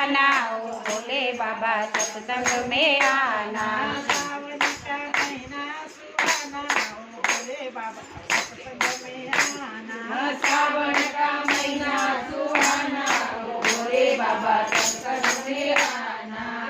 आना ओ भोले बाबा सत्संग में आना। सावन का महीना सुहाना ओ भोले बाबा सत्संग में आना। सावन का महीना सुहाना ओ भोले बाबा सत्संग में आना।